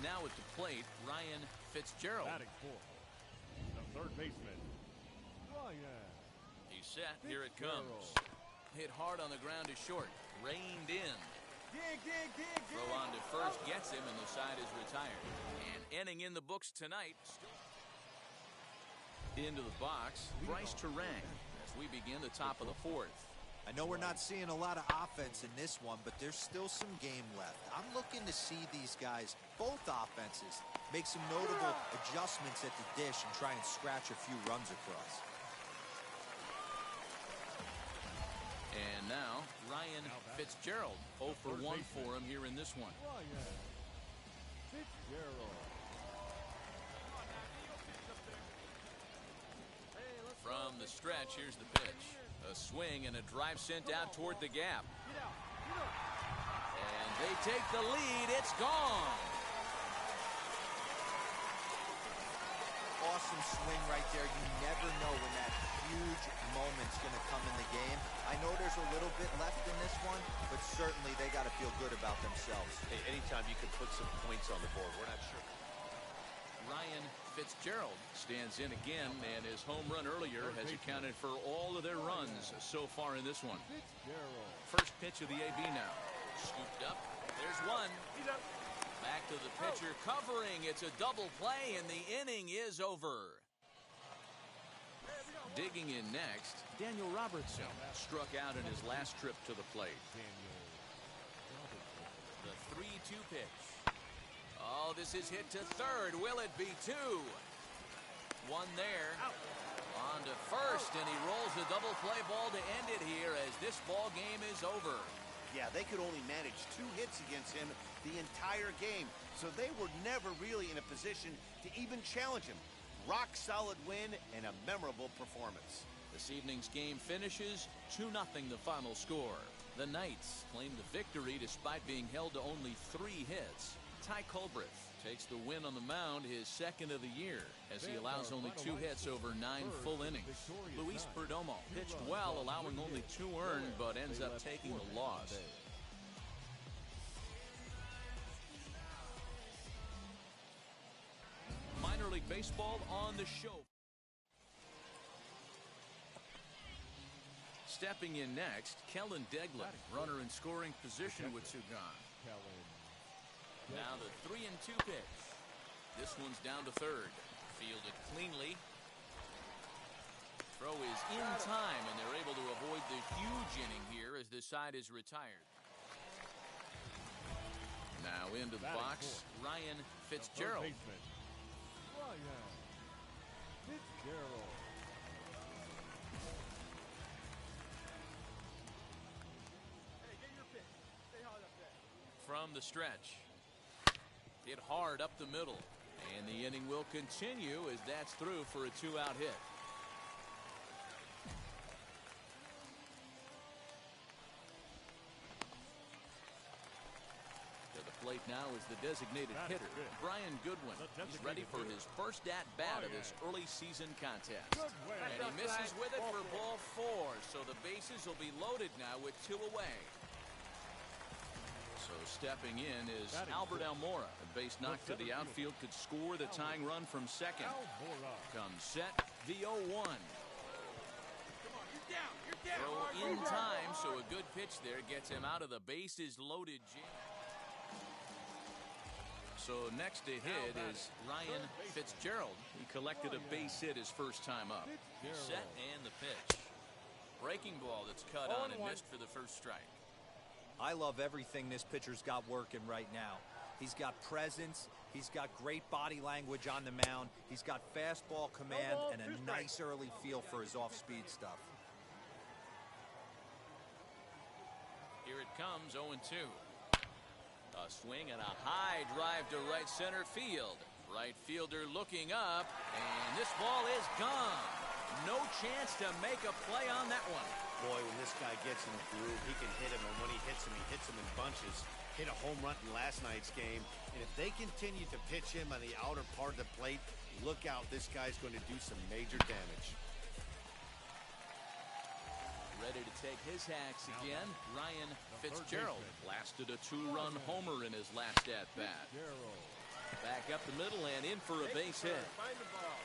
Now at the plate, Ryan Fitzgerald. Batting fourth, the third baseman, Ryan. He's set. Here it comes. Hit hard on the ground is short. Reined in. Throw on to first gets him, and the side is retired. And inning in the books tonight. Into the box, Bryce Terang as we begin the top of the fourth. I know we're not seeing a lot of offense in this one, but there's still some game left. I'm looking to see these guys, both offenses, make some notable adjustments at the dish and try and scratch a few runs across. And now, Ryan Fitzgerald, 0 for 1 for him here in this one. Ryan Fitzgerald. From the stretch, here's the pitch. A swing and a drive sent out toward the gap. And they take the lead. It's gone. Awesome swing right there. You never know when that huge moment's going to come in the game. I know there's a little bit left in this one, but certainly they got to feel good about themselves. Hey, anytime you can put some points on the board, we're not sure. Ryan Fitzgerald stands in again, and his home run earlier has accounted for all of their runs so far in this one. First pitch of the AB now. Scooped up. There's one. Back to the pitcher, covering. It's a double play, and the inning is over. Digging in next, Daniel Robertson struck out in his last trip to the plate. The 3-2 pitch. Oh, this is hit to third. Will it be two? One there. On to first, and he rolls a double play ball to end it here as this ball game is over. Yeah, they could only manage 2 hits against him the entire game, so they were never really in a position to even challenge him. Rock solid win and a memorable performance. This evening's game finishes 2-0 the final score. The Knights claim the victory despite being held to only 3 hits. Ty Culbreth takes the win on the mound, his second of the year, as he allows only 2 hits over 9 full innings. Luis Perdomo pitched well, allowing only 2 earned, but ends up taking the loss. Minor League Baseball on the show. Stepping in next, Kellen Deglan, runner in scoring position with Sugan. Now the 3-2 pitch. This one's down to third. Fielded cleanly. Throw is in time, and they're able to avoid the huge inning here as the side is retired. Now into the box, Ryan Fitzgerald. Ryan Fitzgerald. From the stretch. Hit hard up the middle, and the inning will continue as that's through for a 2-out hit. To the plate now is the designated hitter, Brian Goodwin. He's ready for his first at-bat of this early season contest. And he misses with it for ball 4, so the bases will be loaded now with 2 away. So stepping in is Albert Almora. A base knock to the outfield could score the tying run from second. Comes set, the 0-1. Throw in time, so a good pitch there gets him out of the bases loaded jam. So next to hit is Ryan Fitzgerald. He collected a base hit his first time up. He's set and the pitch. Breaking ball that's cut on and missed for the first strike. I love everything this pitcher's got working right now. He's got presence. He's got great body language on the mound. He's got fastball command and a nice early feel for his off-speed stuff. Here it comes, 0-2. A swing and a high drive to right center field. Right fielder looking up, and this ball is gone. No chance to make a play on that one. Boy, when this guy gets in the groove, he can hit him, and when he hits him in bunches. Hit a home run in last night's game, and if they continue to pitch him on the outer part of the plate, look out, this guy's going to do some major damage. Ready to take his hacks again, Ryan Fitzgerald blasted a 2-run homer in his last at-bat. Back up the middle and in for a base hit. Find the ball.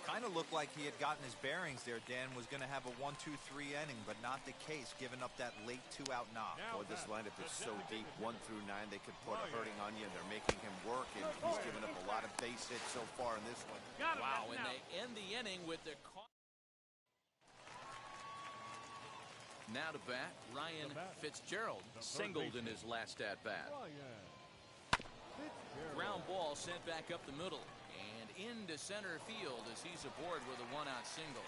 Kind of looked like he had gotten his bearings there. Dan was going to have a 1-2-3 inning, but not the case, giving up that late 2-out knock. Boy, this lineup is so deep, 1 through 9. They could put a hurting on you, and they're making him work, and he's given up a lot of base hits so far in this one. Wow, and they end the inning with the... Now to bat, Ryan Fitzgerald singled in his last at-bat. Ground ball sent back up the middle and into center field as he's aboard with a 1-out single.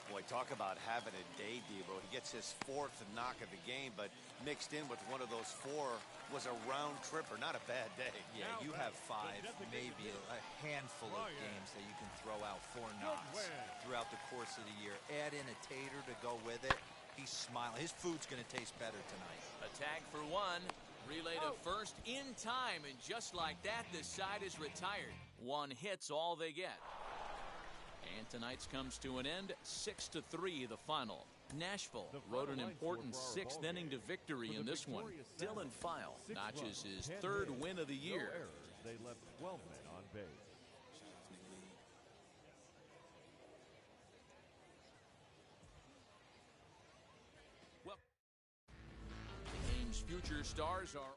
Boy, talk about having a day, Debo. He gets his 4th knock of the game, but mixed in with one of those 4 was a round tripper. Not a bad day. Yeah, you have 5, maybe a handful of games that you can throw out 4 knocks throughout the course of the year. Add in a tater to go with it. He's smiling. His food's going to taste better tonight. A tag for 1. Relay to first in time, and just like that, the side is retired. 1 hit's all they get. And tonight's comes to an end, 6-3 the final. Nashville rode an important 6th inning to victory in this one. Dylan File notches his 3rd win of the year. They left 12 men on base. Well, the game's future stars are...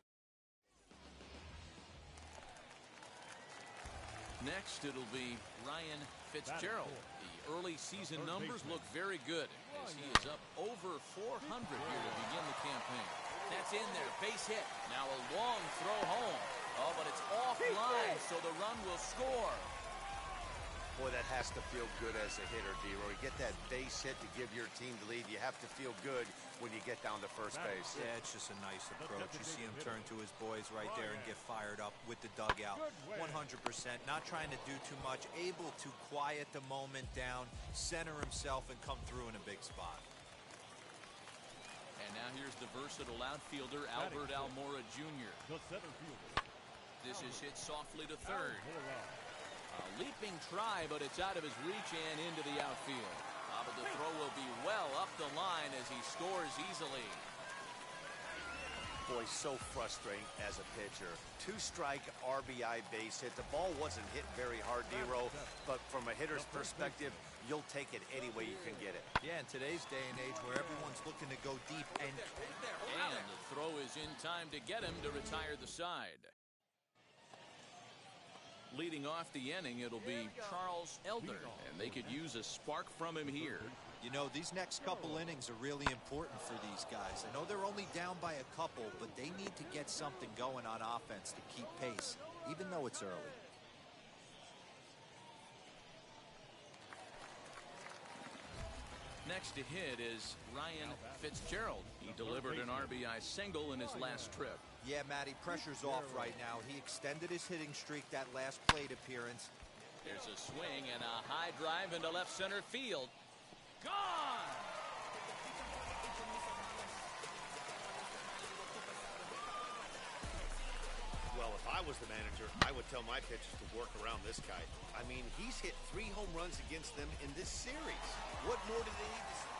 Next, it'll be Ryan Fitzgerald. The early season numbers look very good as he is up over 400 here to begin the campaign. That's in there, base hit. Now a long throw home. Oh, but it's offline, so the run will score. Boy, that has to feel good as a hitter, D-Roy. You get that base hit to give your team the lead. You have to feel good when you get down to first base. Yeah, it's just a nice approach. You see him turn to his boys right there and get fired up with the dugout. 100%, not trying to do too much, able to quiet the moment down, center himself, and come through in a big spot. And now here's the versatile outfielder, Albert Almora Jr. The center fielder. This is hit softly to third. A leaping try, but it's out of his reach and into the outfield. But the throw will be well up the line as he scores easily. Boy, so frustrating as a pitcher. 2-strike RBI base hit. The ball wasn't hit very hard, D-Row, but from a hitter's perspective, you'll take it any way you can get it. Yeah, in today's day and age where everyone's looking to go deep and the throw is in time to get him to retire the side. Leading off the inning, it'll be Charles Elder, and they could use a spark from him here. You know, these next couple innings are really important for these guys. I know they're only down by a couple, but they need to get something going on offense to keep pace, even though it's early. Next to hit is Ryan Fitzgerald. He delivered an RBI single in his last trip. Yeah, Matty, pressure's off right now. He extended his hitting streak that last plate appearance. There's a swing and a high drive into left center field. Gone! Well, if I was the manager, I would tell my pitchers to work around this guy. I mean, he's hit 3 home runs against them in this series. What more do they need to see?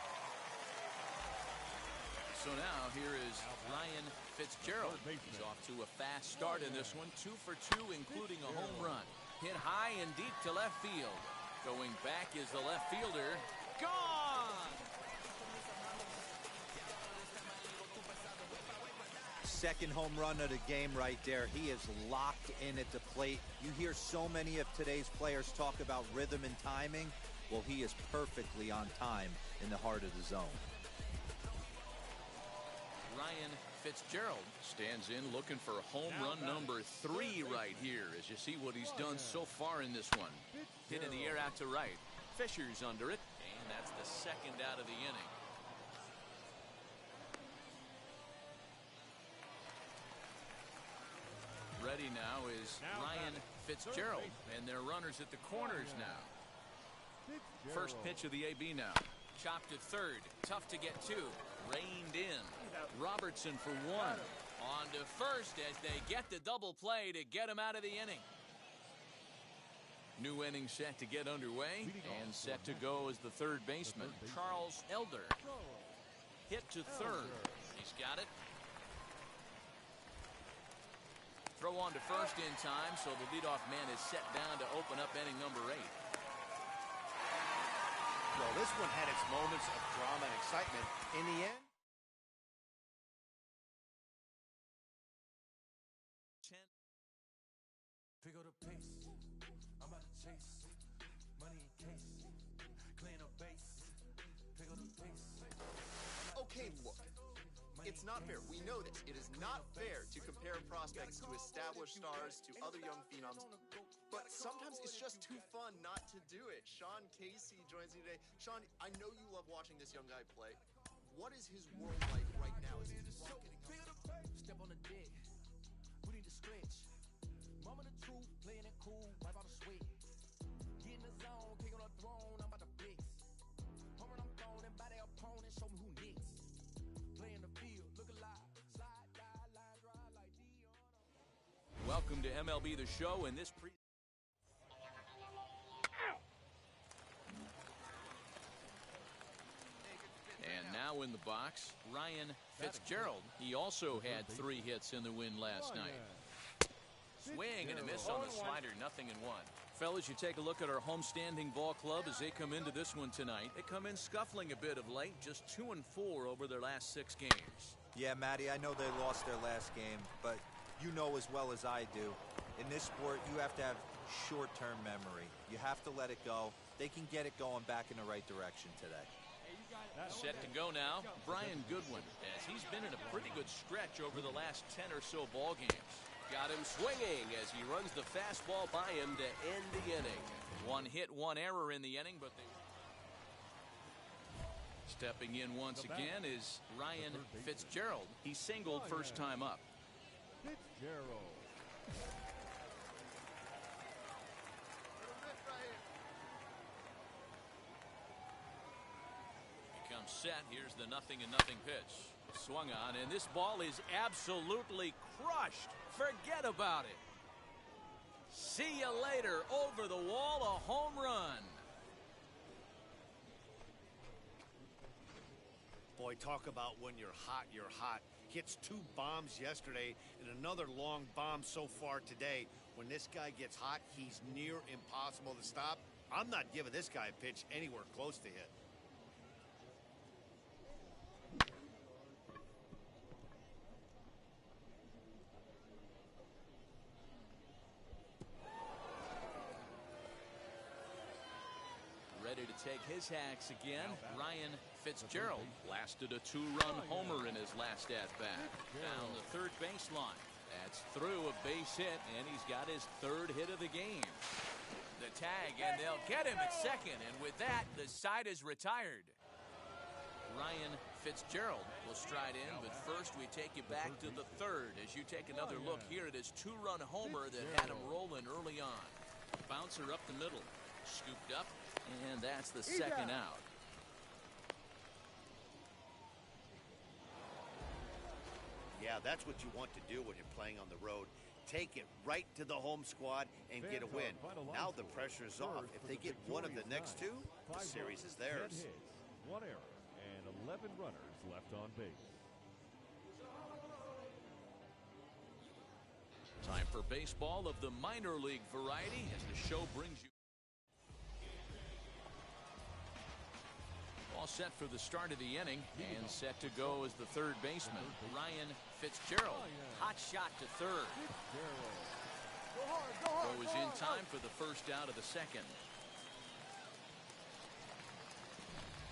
So now here is Ryan Fitzgerald. He's off to a fast start in this one. 2 for 2, including a home run. Hit high and deep to left field. Going back is the left fielder. Gone! Second home run of the game right there. He is locked in at the plate. You hear so many of today's players talk about rhythm and timing. Well, he is perfectly on time in the heart of the zone. Ryan Fitzgerald stands in looking for home run number 3 right here as you see what he's done so far in this one. Hit in the air out to right. Fisher's under it, and that's the second out of the inning. Ready now is Ryan Fitzgerald, and their runners at the corners now. First pitch of the AB now. Chopped to third. Tough to get to. Reined in. Robertson for 1. On to first as they get the double play to get him out of the inning. New inning set to get underway, and set to go as the third baseman, Charles Elder. Hit to third. He's got it. Throw on to first in time, so the leadoff man is set down to open up inning number 8. Well, this one had its moments of drama and excitement. In the end, pick up the pace. I'm about to chase money in case. Clean up base. Pick up the pace. Okay, look. It's not fair. We know this. It is not fair to compare prospects to established stars to other young phenoms. But sometimes it's just too fun not to do it. Sean Casey joins me today. Sean, I know you love watching this young guy play. What is his world like right now? Is he Step on the deck. We need to stretch. Mama the truth, playing it cool, wipe out the sweat. Get in the zone, kick on the throne, I'm about to blitz. Home run, I'm throwing by their opponent, show me who next. Play in the field, look alive, slide, die, line, drive like Dion. Welcome to MLB The Show. In this And now in the box, Ryan Fitzgerald. He also had 3 hits in the win last night. Swing and a miss on the slider, 0-1. Fellas, you take a look at our homestanding ball club as they come into this one tonight. They come in scuffling a bit of late, just 2-4 over their last 6 games. Yeah, Matty, I know they lost their last game, but you know as well as I do, in this sport, you have to have short-term memory. You have to let it go. They can get it going back in the right direction today. Set to go now, Brian Goodwin, as he's been in a pretty good stretch over the last 10 or so ball games. Got him swinging as he runs the fastball by him to end the inning. 1 hit, 1 error in the inning, but they... Stepping in once again is Ryan Fitzgerald. He singled first time up. Fitzgerald. Becomes set. Here's the 0-0 pitch. Swung on, and this ball is absolutely crushed. Forget about it. See you later. Over the wall, a home run. boy, talk about when you're hot, you're hot. Hits 2 bombs yesterday and another long bomb so far today. When this guy gets hot, he's near impossible to stop. I'm not giving this guy a pitch anywhere close to hit. Ready to take his hacks again. Ryan Fitzgerald blasted a 2-run homer in his last at-bat. Down the third baseline. That's through a base hit, and he's got his 3rd hit of the game. The tag, and they'll get him at second, and with that, the side is retired. Ryan Fitzgerald will stride in, but first we take you back to the 3rd as you take another look here at his 2-run homer that had him rolling early on. Bouncer up the middle, scooped up, and that's the 2nd out. Yeah, that's what you want to do when you're playing on the road. Take it right to the home squad and get a win. Now the pressure is off. If they get one of the next 2, the series is theirs. 10 hits, 1 error, and 11 runners left on base. Time for baseball of the minor league variety as the show brings you. All set for the start of the inning and set to go as the 3rd baseman, Ryan Fitzgerald. Hot shot to 3rd. Throw is in time for the 1st out of the 2nd.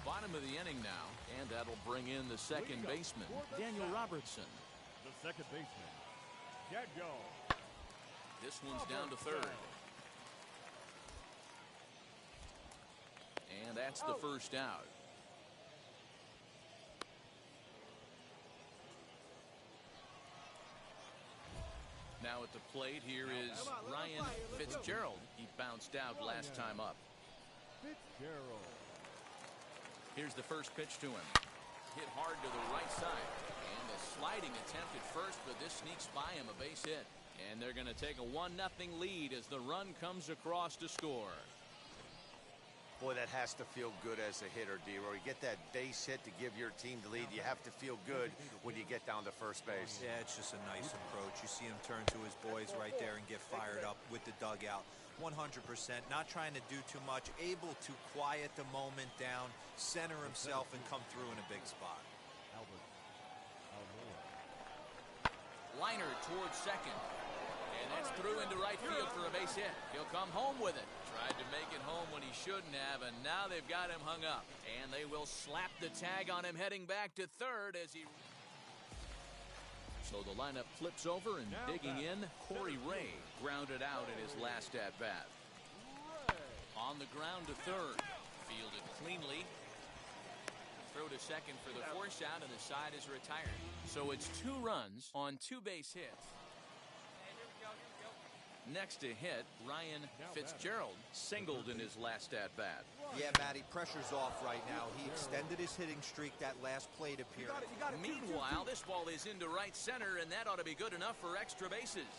Bottom of the inning now, and that'll bring in the 2nd baseman, Daniel Robertson. The 2nd baseman, Daniel. This one's down to 3rd. And that's the 1st out. Now at the plate here is Ryan Fitzgerald. He bounced out last time up. Fitzgerald. Here's the first pitch to him. Hit hard to the right side. And the sliding attempt at first, but this sneaks by him, a base hit. And they're going to take a 1-0 lead as the run comes across to score. Boy, that has to feel good as a hitter, D-Roy. You get that base hit to give your team the lead. You have to feel good when you get down to first base. Yeah, it's just a nice approach. You see him turn to his boys right there and get fired up with the dugout. 100%, not trying to do too much, able to quiet the moment down, center himself, and come through in a big spot. Liner towards second. And that's through into right field for a base hit. He'll come home with it. Tried to make it home when he shouldn't have, and now they've got him hung up. And they will slap the tag on him heading back to third as he... So the lineup flips over, and digging in, Corey Ray grounded out in his last at-bat. On the ground to third. Fielded cleanly. Throw to second for the force out, and the side is retired. So it's 2 runs on 2 base hits. Next to hit, Ryan Fitzgerald singled in his last at-bat. Yeah, Matty, pressure's off right now. He extended his hitting streak that last plate appearance. Meanwhile, this ball is into right center, and that ought to be good enough for extra bases.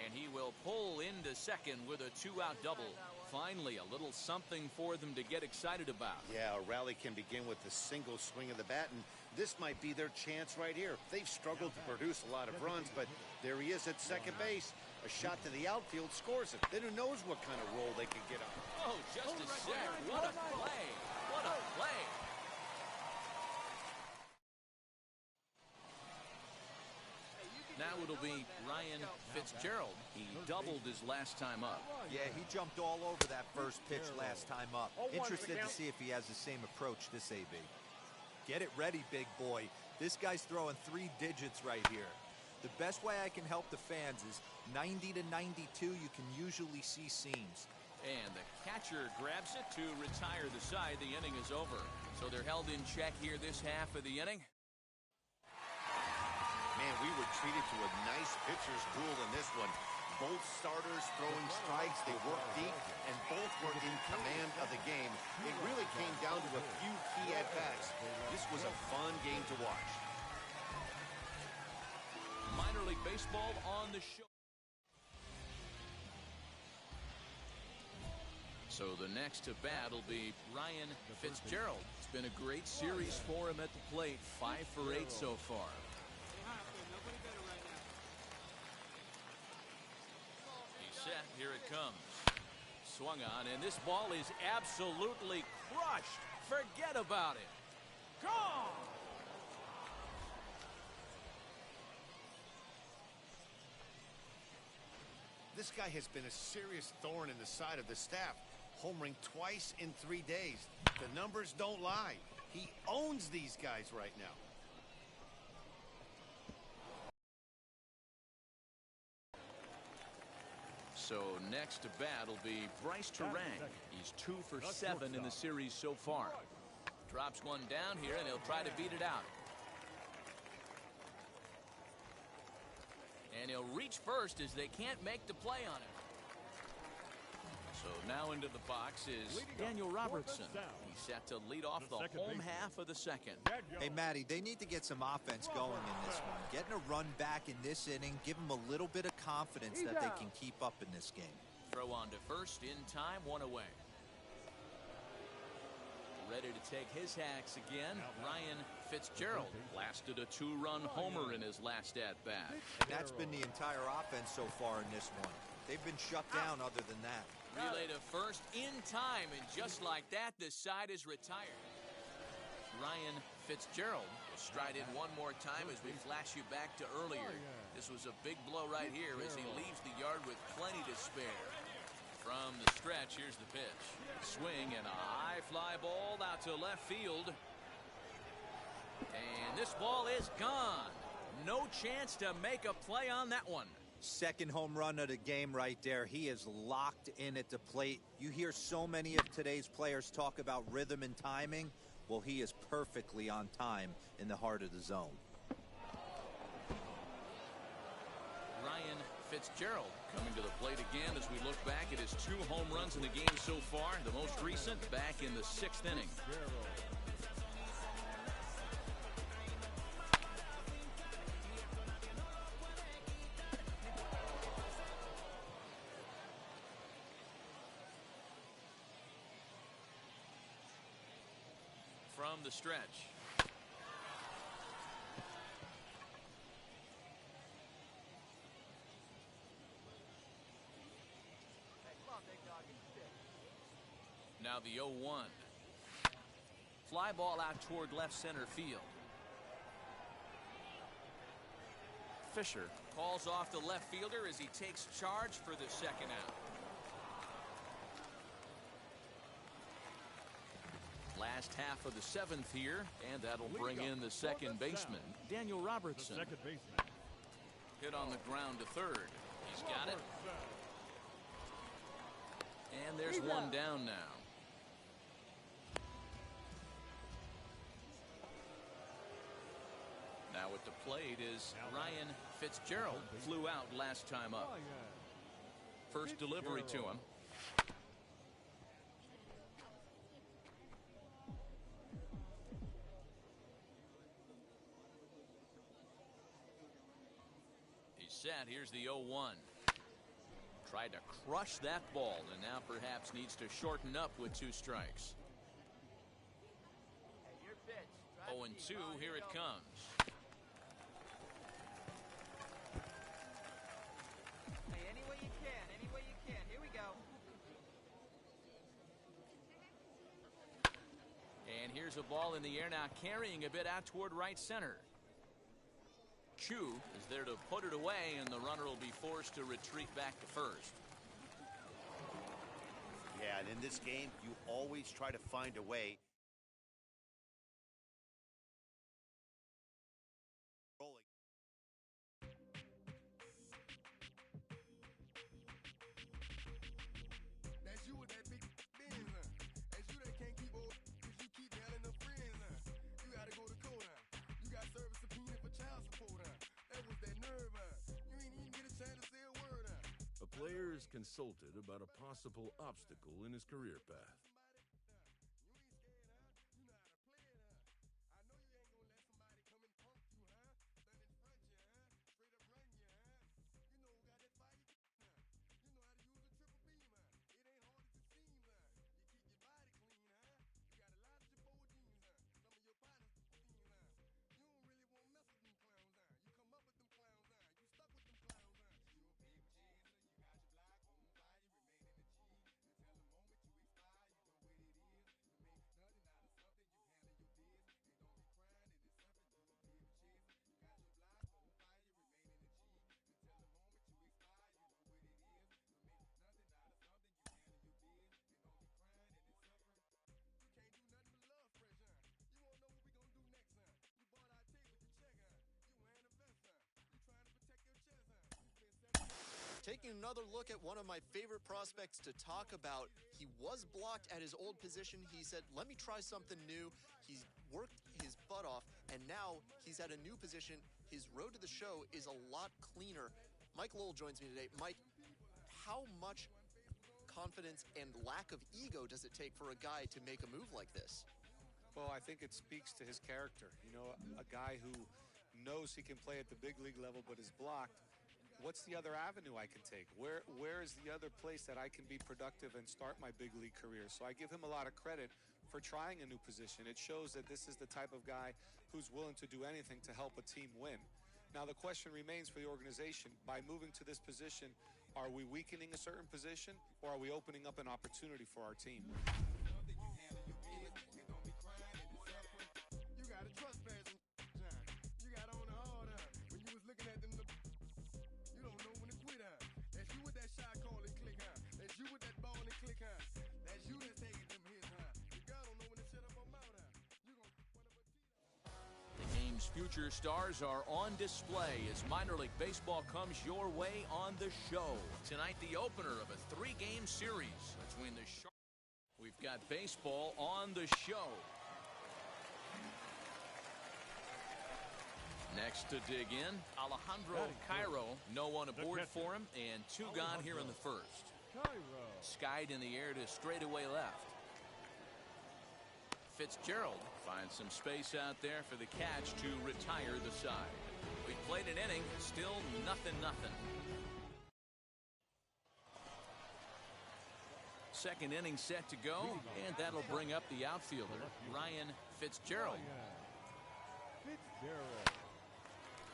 And he will pull into second with a 2-out double. Finally, a little something for them to get excited about. Yeah, a rally can begin with a single swing of the bat, and this might be their chance right here. They've struggled to produce a lot of runs, but there he is at second base. A shot to the outfield scores it. Then who knows what kind of roll they could get on. Oh, just a sec. What a play. What a play. Now it'll be Ryan Fitzgerald. He doubled his last time up. Yeah, he jumped all over that first pitch last time up. Interested to see if he has the same approach this AB. Get it ready, big boy. This guy's throwing 3 digits right here. The best way I can help the fans is 90 to 92, you can usually see seams. And the catcher grabs it to retire the side. The inning is over. So they're held in check here this half of the inning. Man, we were treated to a nice pitcher's duel in this one. Both starters throwing strikes. They worked deep, and both were in command of the game. It really came down to a few key at-bats. This was a fun game to watch. Minor League Baseball on the show. So the next to bat will be Ryan Fitzgerald. It's been a great series for him at the plate. 5 for 8 so far. He's set. Here it comes. Swung on, and this ball is absolutely crushed. Forget about it. Gone! This guy has been a serious thorn in the side of the staff, homering twice in 3 days. The numbers don't lie. He owns these guys right now. So next to bat will be Bryce Terang. He's 2 for 7 in the series so far. Drops one down here, and he'll try to beat it out. And he'll reach first as they can't make the play on it. So now into the box is Daniel Robertson. He's set to lead off the home half of the second. Hey, Matty, they need to get some offense going in this one. Getting a run back in this inning, give them a little bit of confidence that they can keep up in this game. Throw on to first in time, 1 away. Ready to take his hacks again, Ryan Fitzgerald lasted a 2-run homer in his last at-bat. And that's been the entire offense so far in this one. They've been shut down other than that. Relay to first in time, and just like that, the side is retired. Ryan Fitzgerald will stride in one more time as we flash you back to earlier. This was a big blow right here as he leaves the yard with plenty to spare. From the stretch, here's the pitch. Swing and a high fly ball out to left field. And this ball is gone. No chance to make a play on that one. Second home run of the game right there. He is locked in at the plate. You hear so many of today's players talk about rhythm and timing. Well, he is perfectly on time in the heart of the zone. Ryan Fitzgerald coming to the plate again as we look back at his 2 home runs in the game so far. The most recent back in the 6th inning. the stretch. Now the 0-1. Fly ball out toward left center field. Fisher calls off the left fielder as he takes charge for the second out. Last half of the seventh here, and that'll bring in the second baseman, Daniel Robertson. The second baseman. Hit on the ground to third. He's got it. And there's one down now. Now at the plate is Ryan Fitzgerald. Flew out last time up. First delivery to him. He's set. Here's the 0-1. Tried to crush that ball and now perhaps needs to shorten up with 2 strikes. 0-2. Here it comes. And here's a ball in the air now, carrying a bit out toward right center. Chu is there to put it away, and the runner will be forced to retreat back to first. Yeah, and in this game, you always try to find a way. Rolling. That's you with that big Benz, That's you that can't keep old, cause you keep yelling the friends, You gotta go to court, You got service subpoena for child support, That was that nerve, You ain't even get a chance to say a word, A player is consulted about a possible obstacle in his career path. Taking another look at one of my favorite prospects to talk about. He was blocked at his old position. He said, let me try something new. He's worked his butt off, and now he's at a new position. His road to the show is a lot cleaner. Mike Lowell joins me today. Mike, how much confidence and lack of ego does it take for a guy to make a move like this? Well, I think it speaks to his character. You know, a guy who knows he can play at the big league level but is blocked. What's the other avenue I can take? Where is the other place that I can be productive and start my big league career? So I give him a lot of credit for trying a new position. It shows that this is the type of guy who's willing to do anything to help a team win. Now the question remains for the organization, by moving to this position, are we weakening a certain position or are we opening up an opportunity for our team? You gotta trust fans, You got on the hard, When you was looking at them, you don't know when to quit, That's you with that shot call and click, That's you with that ball and click, That's you that's taking them hits, The girl don't know when to shut up her mouth, You gon' The game's future stars are on display as minor league baseball comes your way on the show. Tonight, the opener of a 3-game series between the Sharks. We've got baseball on the show. Next to dig in, Alejandro Cairo. No one aboard for him, and 2 gone here in the first. Skied in the air to straightaway left. Fitzgerald finds some space out there for the catch to retire the side. We played an inning, still 0-0. Second inning set to go, and that'll bring up the outfielder, Ryan Fitzgerald.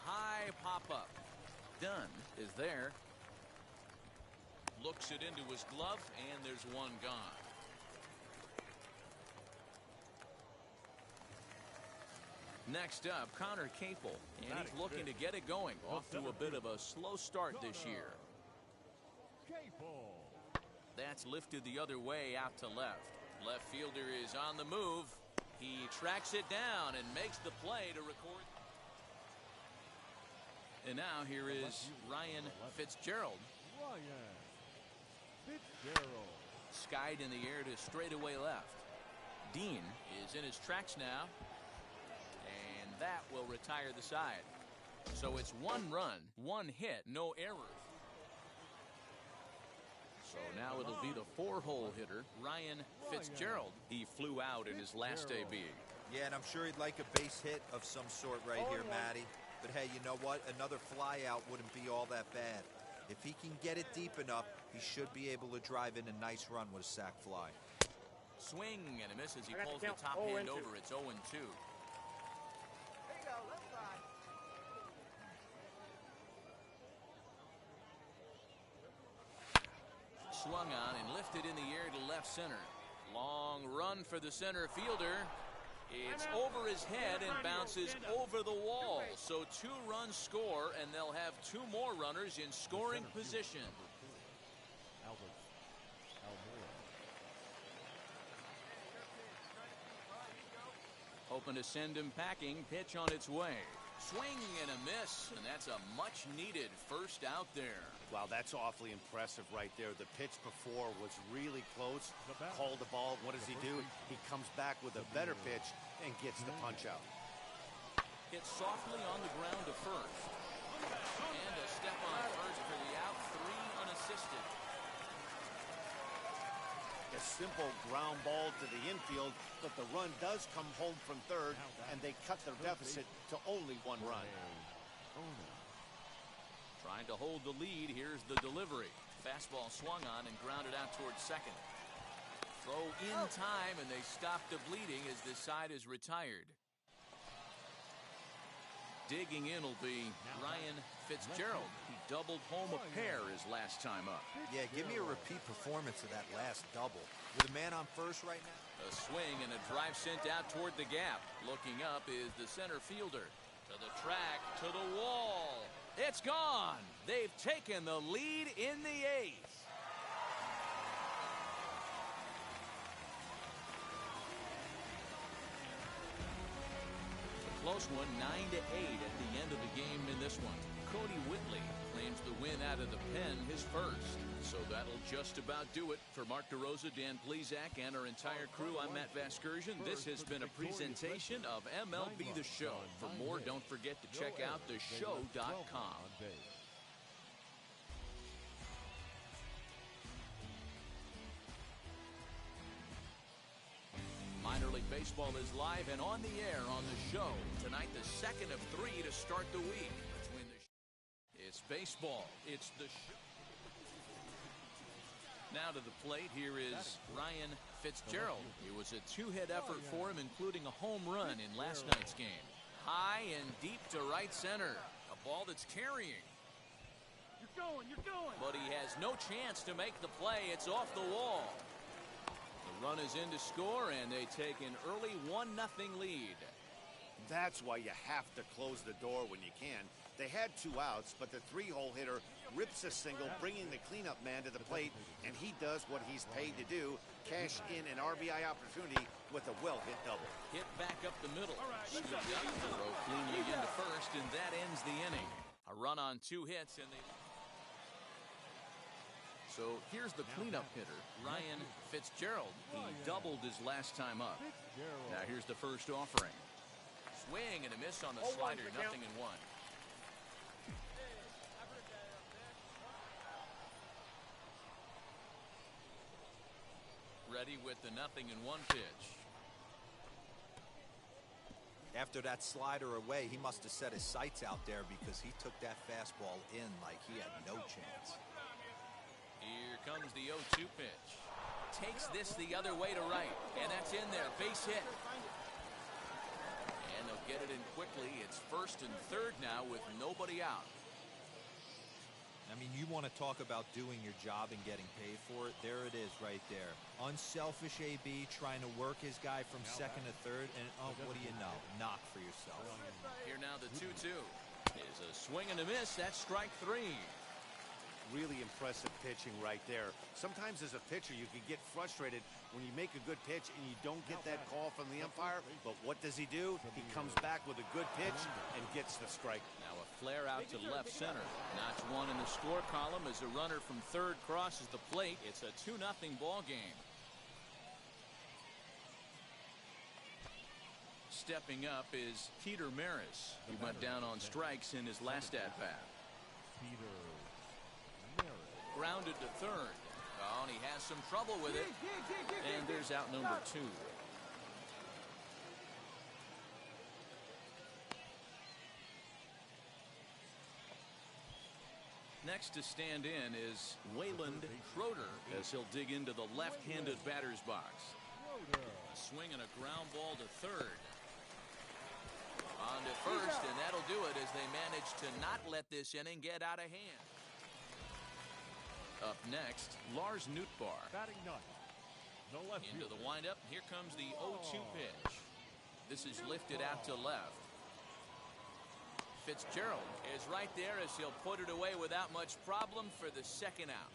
High pop-up. Dunn is there. Looks it into his glove, and there's one gone. Next up, Connor Capel, and he's looking to get it going. Off to a bit of a slow start this year. That's lifted the other way out to left. Left fielder is on the move. He tracks it down and makes the play to record. And now here is Ryan Fitzgerald. Skied in the air to straightaway left. Dean is in his tracks now. And that will retire the side. So it's 1 run, 1 hit, no errors. So now it'll be the 4-hole hitter, Ryan Fitzgerald. He flew out in his last AB. Yeah, and I'm sure he'd like a base hit of some sort right here, Matty. But hey, you know what? Another fly out wouldn't be all that bad. If he can get it deep enough, he should be able to drive in a nice run with a sac fly. Swing and a miss as he pulls the top hand over. It's 0-2. Swung on and lifted in the air to left center. Long run for the center fielder. It's over his head and bounces over the wall. So 2 runs score, and they'll have 2 more runners in scoring position. Hoping to send him packing. Pitch on its way. Swing and a miss, and that's a much-needed first out there. Wow, that's awfully impressive right there. The pitch before was really close. Called the ball. What does he do? He comes back with a better pitch and gets the punch out. Hit softly on the ground to first. And a step on first for the out. 3 unassisted. A simple ground ball to the infield, but the run does come home from third, and they cut their deficit to only 1 run. Trying to hold the lead. Here's the delivery. Fastball swung on and grounded out towards second. Throw in time, and they stop the bleeding as this side is retired. Digging in will be Ryan Fitzgerald. He doubled home a pair his last time up. Yeah, give me a repeat performance of that last double. With a man on first right now. A swing and a drive sent out toward the gap. Looking up is the center fielder. To the track, to the wall. It's gone. They've taken the lead in the 8th. Close one, 9-8 at the end of the game in this one. Cody Whitley claims the win out of the pen, his first. So that'll just about do it. For Mark DeRosa, Dan Plezak, and our entire crew, I'm Matt Vasgersian. This has been a presentation of MLB The Show. For more, don't forget to check out theshow.com. Minor League Baseball is live and on the air on the show. Tonight, the second of 3 to start the week. It's baseball. It's the show. Now to the plate, here is Ryan Fitzgerald. It was a 2-hit effort for him, including a home run in last night's game. High and deep to right center. A ball that's carrying. You're going. But he has no chance to make the play. It's off the wall. The run is in to score, and they take an early 1-0 lead. That's why you have to close the door when you can. They had 2 outs, but the 3-hole hitter rips a single, bringing the cleanup man to the plate, and he does what he's paid to do, cash in an RBI opportunity with a well-hit double. Hit back up the middle. Scooped up, throw cleanly into first, and that ends the inning. A run on 2 hits, and they... So here's the cleanup hitter, Ryan Fitzgerald. He doubled his last time up. Now here's the first offering. Swing and a miss on the slider, 0-1. Ready with the 0-1 pitch. After that slider away, he must have set his sights out there because he took that fastball in like he had no chance. Here comes the 0-2 pitch. takes this the other way to right. And that's in there. Base hit. And they'll get it in quickly. It's 1st and 3rd now with nobody out. I mean, you want to talk about doing your job and getting paid for it. There it is right there. Unselfish AB trying to work his guy from 2nd to 3rd. And what do you know? Knock for yourself. Here now the 2-2. Is a swing and a miss. That's strike 3. Really impressive pitching right there. Sometimes as a pitcher you can get frustrated when you make a good pitch and you don't get that call from the umpire. But what does he do? He comes back with a good pitch and gets the strike. Now a flare out to left center. Notch 1 in the score column as a runner from 3rd crosses the plate. It's a 2-0 ball game. Stepping up is Peter Maris. He went down on strikes in his last at-bat. Grounded to 3rd. Oh, and he has some trouble with it. And there's out number 2. Next to stand in is Wayland Schroeder as he'll dig into the left-handed batter's box. A swing and a ground ball to 3rd. On to 1st, and that'll do it as they manage to not let this inning get out of hand. Up next, Lars Nootbaar. Batting ninth. The left into fielder. the windup. Here comes the 0-2 pitch. This is lifted out to left. Fitzgerald is right there as he'll put it away without much problem for the 2nd out.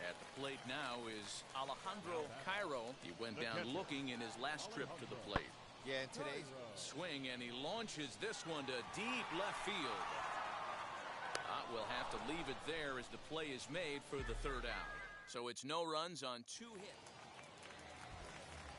At the plate now is Alejandro Cairo. He went down looking in his last trip to the plate. Yeah, in today's swing, and he launches this one to deep left field. We'll have to leave it there as the play is made for the 3rd out. So it's no runs on 2 hits.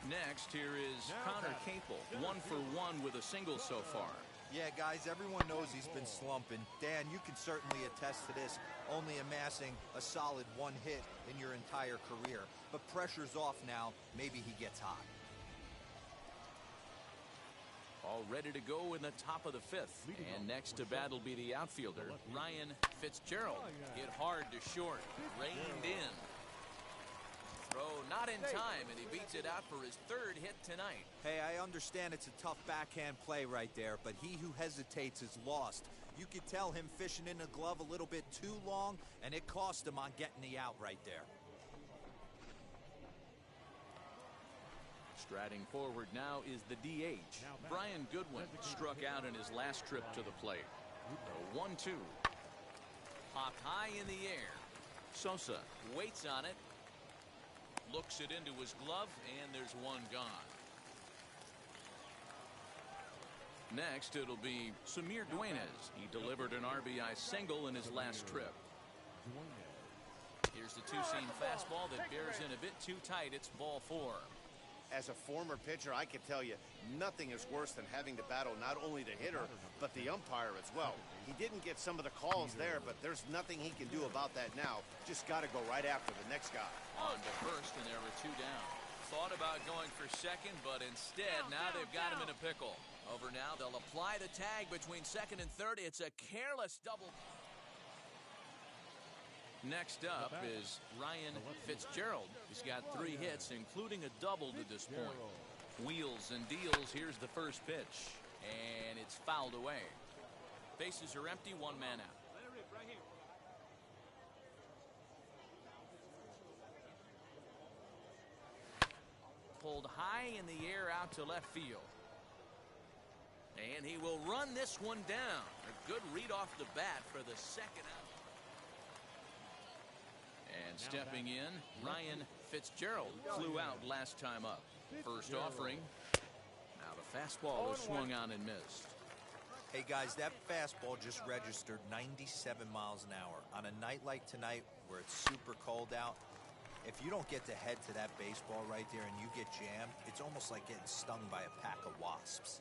Next, here is Connor Capel, 1 for 1 with a single so far. Yeah, guys, everyone knows he's been slumping. Dan, you can certainly attest to this, only amassing a solid 1 hit in your entire career. But pressure's off now. Maybe he gets hot. All ready to go in the top of the 5th. And next to bat will be the outfielder, Ryan Fitzgerald. Hit hard to short. Reined in. Throw not in time, and he beats it out for his 3rd hit tonight. Hey, I understand it's a tough backhand play right there, but he who hesitates is lost. You could tell him fishing in the glove a little bit too long, and it cost him on getting the out right there. Striding forward now is the DH. Brian Goodwin struck out in his last trip to the plate. The 1-2. Popped high in the air. Sosa waits on it. Looks it into his glove, and there's one gone. Next, it'll be Samir Duenas. He delivered an RBI single in his last trip. Here's the two-seam fastball that bears in a bit too tight. It's ball 4. As a former pitcher, I can tell you, nothing is worse than having to battle not only the hitter, but the umpire as well. He didn't get some of the calls there, but there's nothing he can do about that now. Just got to go right after the next guy. On to 1st, and there were 2 down. Thought about going for 2nd, but instead, now they've got him in a pickle. Over now, they'll apply the tag between 2nd and 3rd. It's a careless double. Next up is Ryan Fitzgerald. He's got 3 hits, including a double to this point. Wheels and deals. Here's the first pitch, and it's fouled away. Bases are empty, 1 man out. Pulled high in the air out to left field. And he will run this one down. A good read off the bat for the 2nd out. And stepping in, Ryan Fitzgerald flew out last time up. First offering. Now the fastball is swung on and missed. Hey, guys, that fastball just registered 97 miles an hour. On a night like tonight where it's super cold out, if you don't get to head to that baseball right there and you get jammed, it's almost like getting stung by a pack of wasps.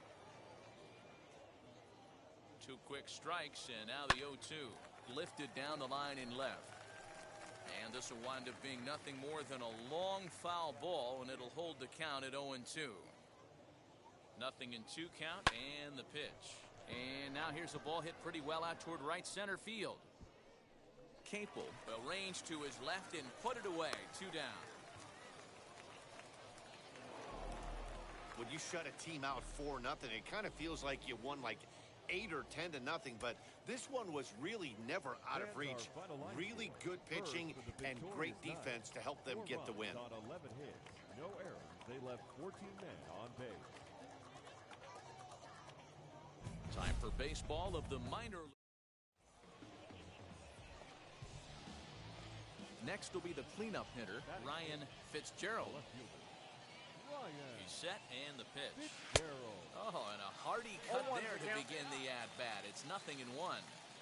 2 quick strikes, and now the 0-2. Lifted down the line in left. And this will wind up being nothing more than a long foul ball, and it'll hold the count at 0-2. Nothing in 2 count, and the pitch. And now here's a ball hit pretty well out toward right center field. Capel will range to his left and put it away. 2 down. When you shut a team out 4-0, it kind of feels like you won like 8 or 10-0, but this one was really never out of reach. Really good pitching and great defense to help them get the win. On 11 hits, no errors. They left 14 men on base. Time for baseball of the minor league. Next will be the cleanup hitter, Ryan Fitzgerald. He's set and the pitch. Oh, and a hearty cut there to begin the at-bat. It's 0-1.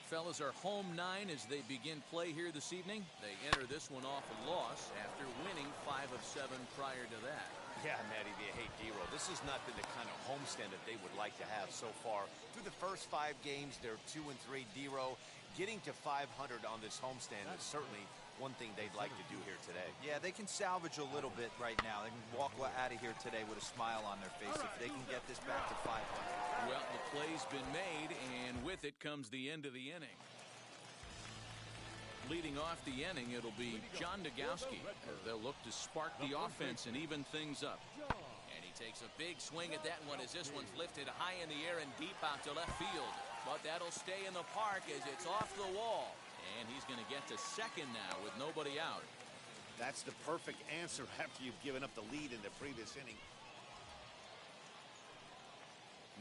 Fellas are home 9 as they begin play here this evening. They enter this one off a loss after winning 5 of 7 prior to that. Yeah, Matty, they hate D-Row. This has not been the kind of homestand that they would like to have so far. Through the first 5 games, they're 2-3. D-Row getting to 500 on this homestand is certainly one thing they'd like to do here today. Yeah, they can salvage a little bit right now. They can walk out of here today with a smile on their face if they can get this back to 500. Well, the play's been made, and with it comes the end of the inning. Leading off the inning, it'll be John Nagowski. They'll look to spark the offense and even things up. And he takes a big swing at that one as this one's lifted high in the air and deep out to left field. But that'll stay in the park as it's off the wall. And he's going to get to second now with nobody out. That's the perfect answer after you've given up the lead in the previous inning.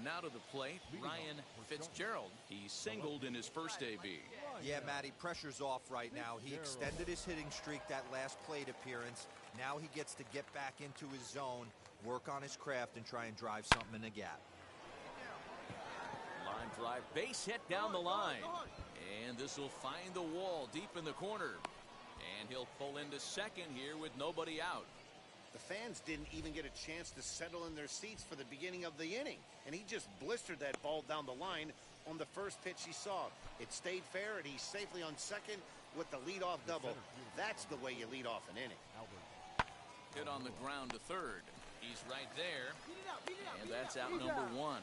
Now to the plate, Ryan Fitzgerald. He singled in his first AB. Yeah, Matty, pressure's off right now. He extended his hitting streak that last plate appearance. Now he gets to get back into his zone, work on his craft, and try and drive something in the gap. Line drive, base hit down the line. And this will find the wall deep in the corner. And he'll pull into second here with nobody out. The fans didn't even get a chance to settle in their seats for the beginning of the inning. And he just blistered that ball down the line on the first pitch he saw. It stayed fair, and he's safely on second with the leadoff double. That's the way you lead off an inning. Hit on the ground to third. He's right there. And that's out number 1.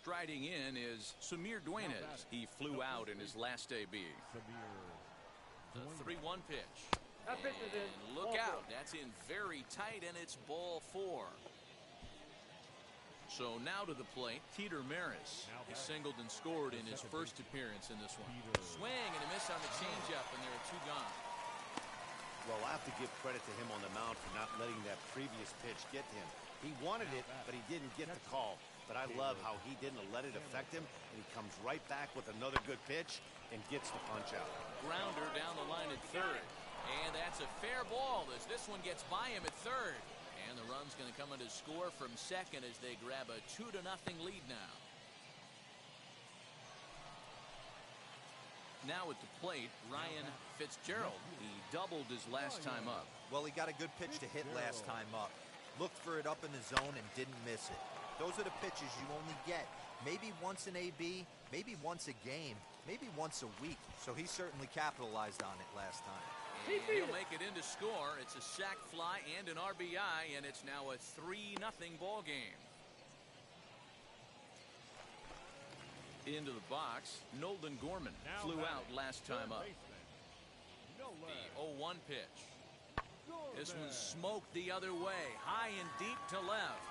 Striding in is Samir Duenas. He flew out in his last AB. The 3-1 pitch. And look out. That's in very tight, and it's ball 4. So now to the plate, Peter Maris. He singled and scored in his first appearance in this one. Swing and a miss on the changeup, and there are 2 gone. Well, I have to give credit to him on the mound for not letting that previous pitch get to him. He wanted it, but he didn't get the call. But I love how he didn't let it affect him, and he comes right back with another good pitch and gets the punch out. Grounder down the line at third. And that's a fair ball as this one gets by him at third. And the run's going to come in to score from second as they grab a 2-0 lead now. Now at the plate, Ryan Fitzgerald. He doubled his last time up. Well, he got a good pitch to hit last time up. Looked for it up in the zone and didn't miss it. Those are the pitches you only get maybe once an AB, maybe once a game, maybe once a week. So he certainly capitalized on it last time. And he'll make it in to score. It's a sac fly and an RBI, and it's now a 3-0 ball game. Into the box, Nolan Gorman flew out last time up. The 0-1 pitch. This one smoked the other way, high and deep to left.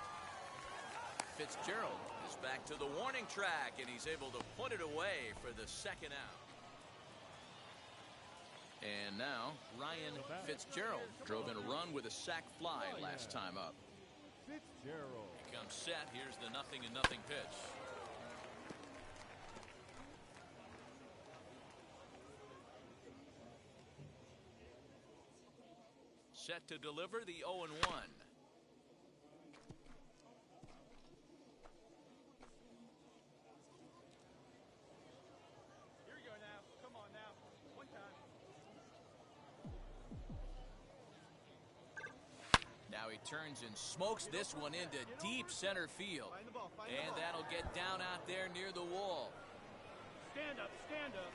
Fitzgerald is back to the warning track, and he's able to put it away for the second out. And now, Ryan Fitzgerald drove in a run with a sac fly last time up. Fitzgerald. He comes set. Here's the 0-0 pitch. Set to deliver the 0-1. Now he turns and smokes this one into deep center field. And that'll get down out there near the wall. Stand up, stand up.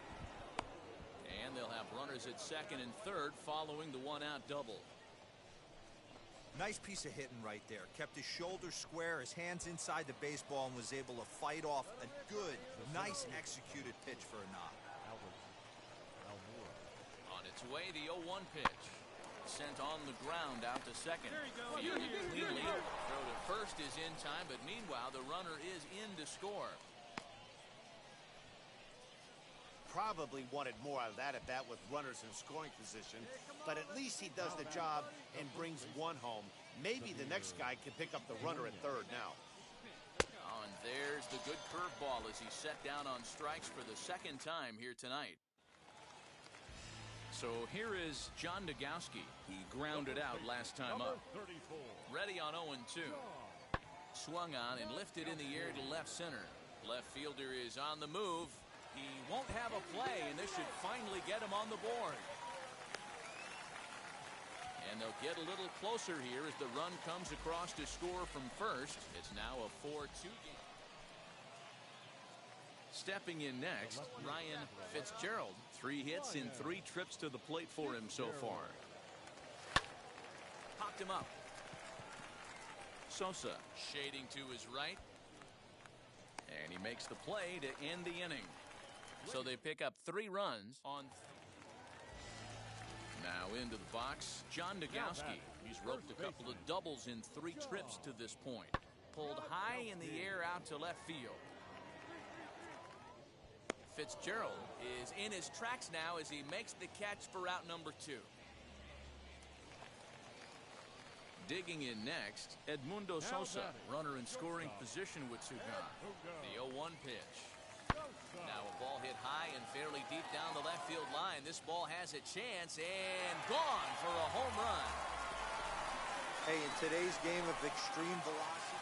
And they'll have runners at second and third following the 1-out double. Nice piece of hitting right there. Kept his shoulders square, his hands inside the baseball, and was able to fight off a good, nice executed pitch for a knock. On its way, the 0-1 pitch. Sent on the ground out to second. Fielded cleanly. Throw to first is in time, but meanwhile, the runner is in to score. Probably wanted more out of that at bat with runners in scoring position, but at least he does the job and brings one home. Maybe the next guy can pick up the runner at third now. Oh, and there's the good curveball as he set down on strikes for the second time here tonight. So here is John Nagowski. He grounded out last time up. Ready on 0-2. Swung on and lifted in the air to left center. Left fielder is on the move. He won't have a play, and this should finally get him on the board. And they'll get a little closer here as the run comes across to score from first. It's now a 4-2 game. Stepping in next, Ryan Fitzgerald. 3 hits in 3 trips to the plate for him so far. Popped him up. Sosa shading to his right. And he makes the play to end the inning. So they pick up 3 runs on. Now into the box, John Nagowski. He's roped a couple of doubles in 3 trips to this point. Pulled high in the air out to left field. Fitzgerald is in his tracks now as he makes the catch for out number 2. Digging in next, Edmundo Sosa, runner in scoring position with 2 gone. The 0-1 pitch. Now a ball hit high and fairly deep down the left field line. This ball has a chance and gone for a home run. Hey, in today's game of extreme velocity.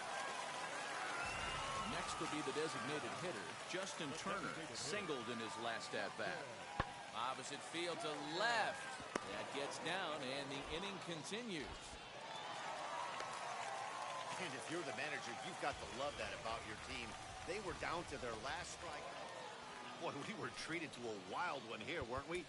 Next will be the designated hitter, Justin Turner, singled in his last at-bat. Opposite field to left. That gets down, and the inning continues. And if you're the manager, you've got to love that about your team. They were down to their last strike. Boy, we were treated to a wild one here, weren't we?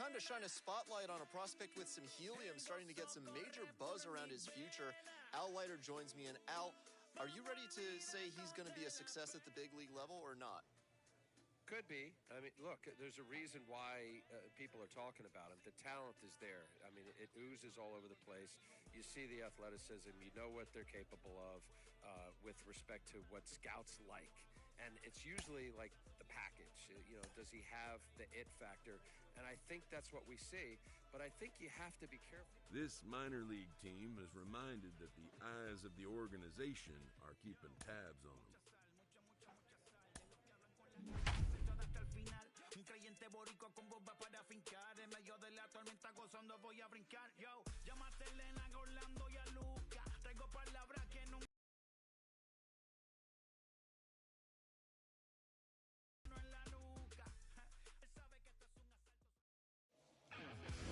Time to shine a spotlight on a prospect with some helium, starting to get some major buzz around his future. Al Leiter joins me, and Al, are you ready to say he's going to be a success at the big league level or not? Could be. I mean, look, there's a reason why people are talking about him. The talent is there. I mean, it oozes all over the place. You see the athleticism. You know what they're capable of with respect to what scouts like. And it's usually like the package. You know, does he have the it factor? And I think that's what we see. But I think you have to be careful. This minor league team is reminded that the eyes of the organization are keeping tabs on them.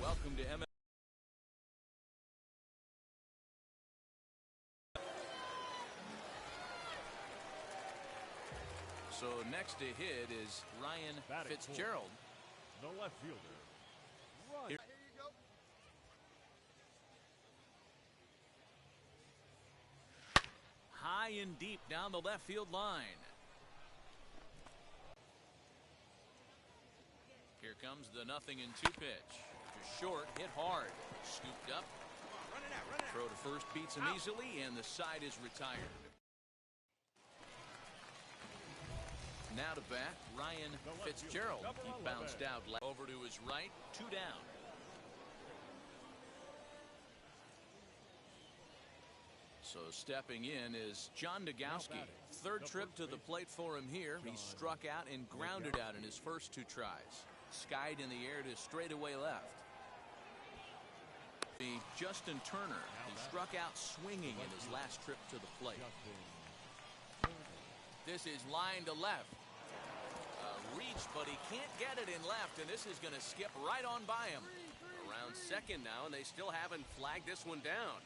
Welcome to MS. So next to hit is Ryan Fitzgerald. The left fielder. Right. Here you go. high and deep down the left field line. Here comes the 0-2 pitch. To short, hit hard. Scooped up. Run it out. Throw to first beats him easily, and the side is retired. Now to bat, Ryan Fitzgerald. He bounced out over to his right, 2 down. So stepping in is John Nagowski. 3rd trip to the plate for him here. He struck out and grounded out in his first 2 tries. Skied in the air to straightaway left. Justin Turner, who struck out swinging in his last trip to the plate. This is line to left. Reach, but he can't get it in left, and this is going to skip right on by him. Around second now, and they still haven't flagged this one down.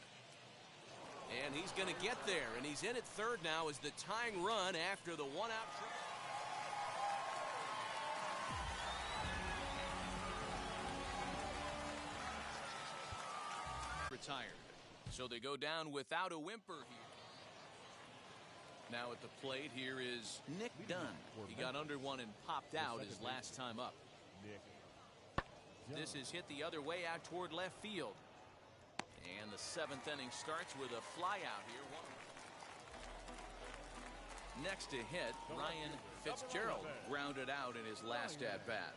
And he's going to get there, and he's in at third now as the tying run after the one-out. Retired. So they go down without a whimper here. Now at the plate here is Nick Dunn. He got under one and popped out his last time up. This is hit the other way out toward left field. And the seventh inning starts with a fly out here. Next to hit, Ryan Fitzgerald grounded out in his last at-bat.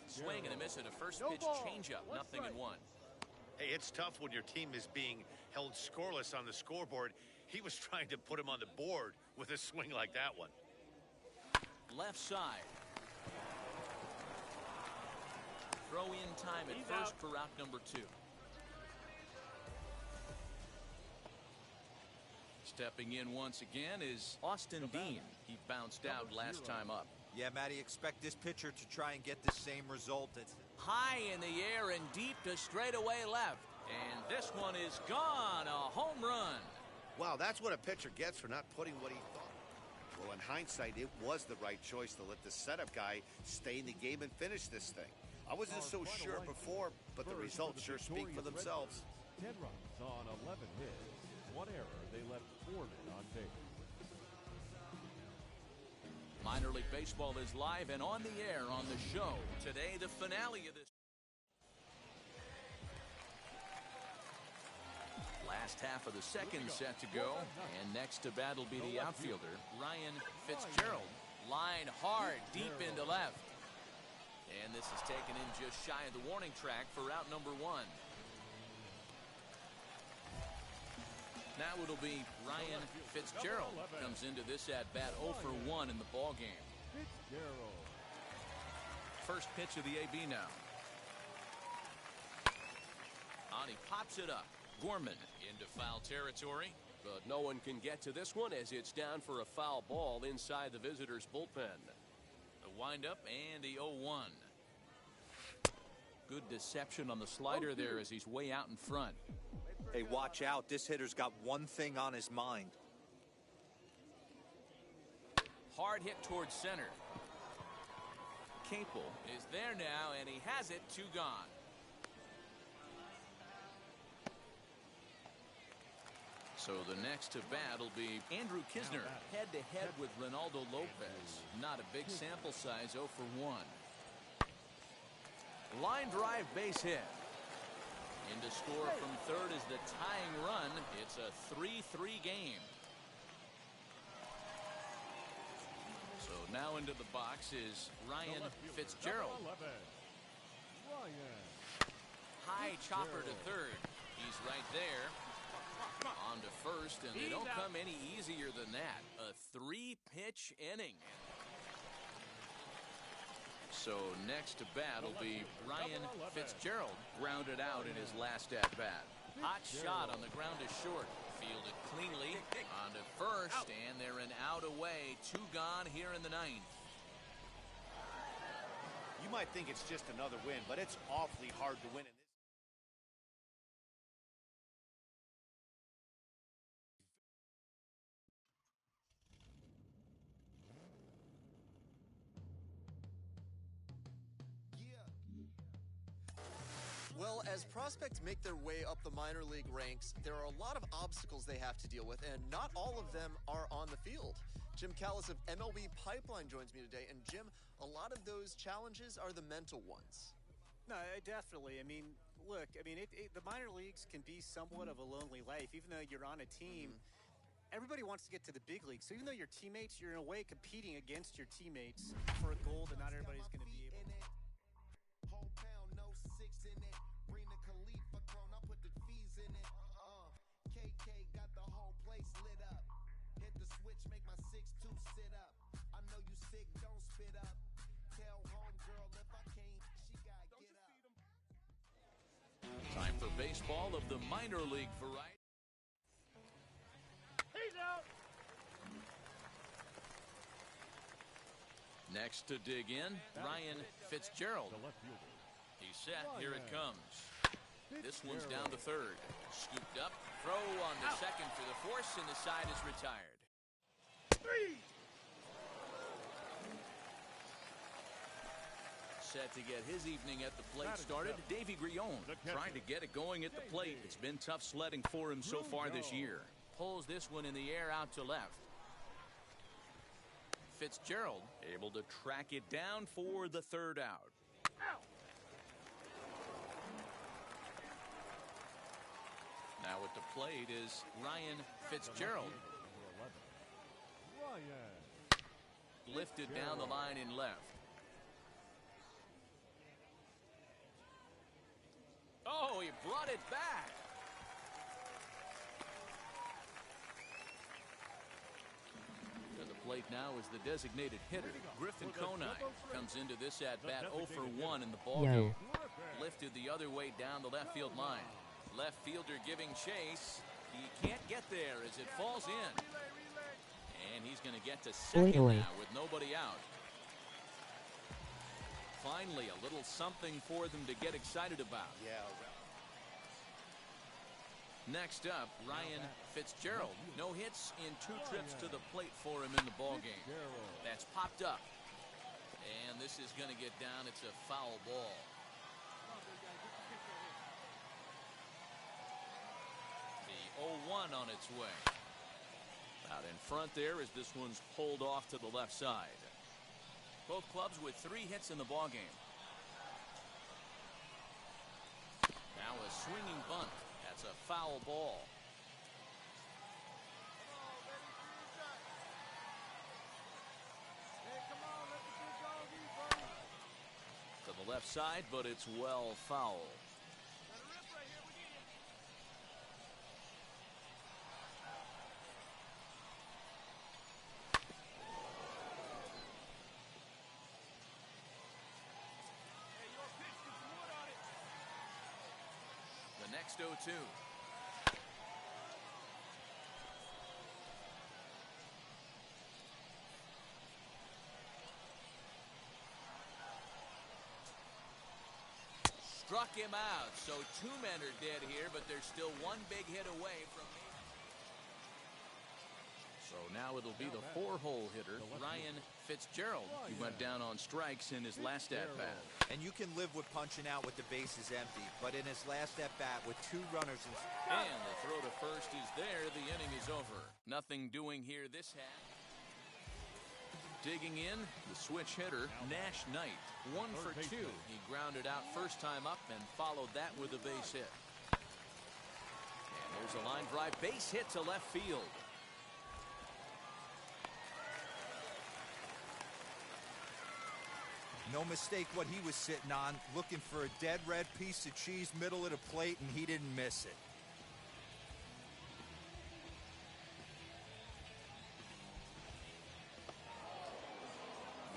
Swing and a miss at a first pitch changeup, 0-1. Hey, it's tough when your team is being held scoreless on the scoreboard. He was trying to put him on the board with a swing like that one. Left side. Throw in time at first for out number 2. Stepping in once again is Austin Dean. He bounced out last time up. Yeah, Matty, expect this pitcher to try and get the same result. It's high in the air and deep to straightaway left. And this one is gone. A home run. Wow, that's what a pitcher gets for not putting what he thought. Well, in hindsight, it was the right choice to let the setup guy stay in the game and finish this thing. I wasn't so sure before, but the results sure speak for themselves. 10 runs on 11 hits. 1 error. They left 4 men on base. Minor League Baseball is live and on the air on the show. Today, the finale of this. Last half of the second set to go. And next to bat will be the outfielder, Ryan Fitzgerald. Line hard, deep into left. And this is taken in just shy of the warning track for out number 1. Now it'll be Ryan Fitzgerald comes into this at-bat 0 for 1 in the ball game. First pitch of the AB now. On he pops it up. Gorman into foul territory. But no one can get to this one as it's down for a foul ball inside the visitors' bullpen. The windup and the 0-1. Good deception on the slider there as he's way out in front. Hey, watch out. This hitter's got one thing on his mind. Hard hit towards center. Capel is there now, and he has it. 2 gone. So the next to bat will be Andrew Kisner, head-to-head with Ronaldo Lopez. Not a big sample size, 0 for 1. Line drive base hit. In to score from third is the tying run. It's a 3-3 game. So now into the box is Ryan Fitzgerald. High chopper to third. He's right there. On to first, and they don't come any easier than that. A 3-pitch inning. So next to bat will be Ryan Fitzgerald, grounded out in his last at-bat. Hot shot on the ground is short. Fielded cleanly. On to first, and they're an out away. 2 gone here in the 9th. You might think it's just another win, but it's awfully hard to win in this. Well, as prospects make their way up the minor league ranks, there are a lot of obstacles they have to deal with, and not all of them are on the field. Jim Callis of MLB Pipeline joins me today, and Jim, a lot of those challenges are the mental ones. No, definitely. I mean, look, the minor leagues can be somewhat of a lonely life. Even though you're on a team, everybody wants to get to the big leagues. So even though you're teammates, you're in a way competing against your teammates for a goal that not everybody's going to be able to. Time for baseball of the minor league variety. He's out. Next to dig in, Ryan Fitzgerald. He's set. Here it comes. This one's down to third. Scooped up. Throw on the second for the force, and the side is retired. Set to get his evening at the plate started. Davy Grion trying to get it going at the plate. It's been tough sledding for him so far this year. Pulls this one in the air out to left. Fitzgerald able to track it down for the third out. Now at the plate is Ryan Fitzgerald. Lifted down the line in left. Oh, he brought it back. To the plate now is the designated hitter. Griffin Conine comes into this at-bat 0 for 1 in the ballgame. Lifted the other way down the left field line. Left fielder giving chase. He can't get there as it falls in. And he's going to get to second now with nobody out. Finally, a little something for them to get excited about. Yeah. Next up, Ryan Fitzgerald. No hits in 2 trips to the plate for him in the ballgame. That's popped up. And this is going to get down. It's a foul ball. The 0-1 on its way. Out in front there as this one's pulled off to the left side. Both clubs with 3 hits in the ballgame. Now a swinging bunt. That's a foul ball. To the left side, but it's well foul. Next 0-2. Struck him out, so 2 men are dead here, but there's still 1 big hit away from me. So now it'll be the 4-hole hitter, Ryan Fitzgerald. He went down on strikes in his last at-bat. And you can live with punching out with the bases empty, but in his last at-bat with 2 runners in... And the throw to first is there. The inning is over. Nothing doing here this half. Digging in, the switch hitter, Nash Knight. 1 for 2. He grounded out first time up and followed that with a base hit. And there's a line drive base hit to left field. No mistake what he was sitting on, looking for a dead red piece of cheese middle of the plate, and he didn't miss it.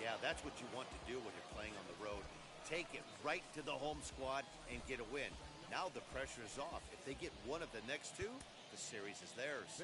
Yeah, that's what you want to do when you're playing on the road. Take it right to the home squad and get a win. Now the pressure is off. If they get one of the next 2, the series is theirs.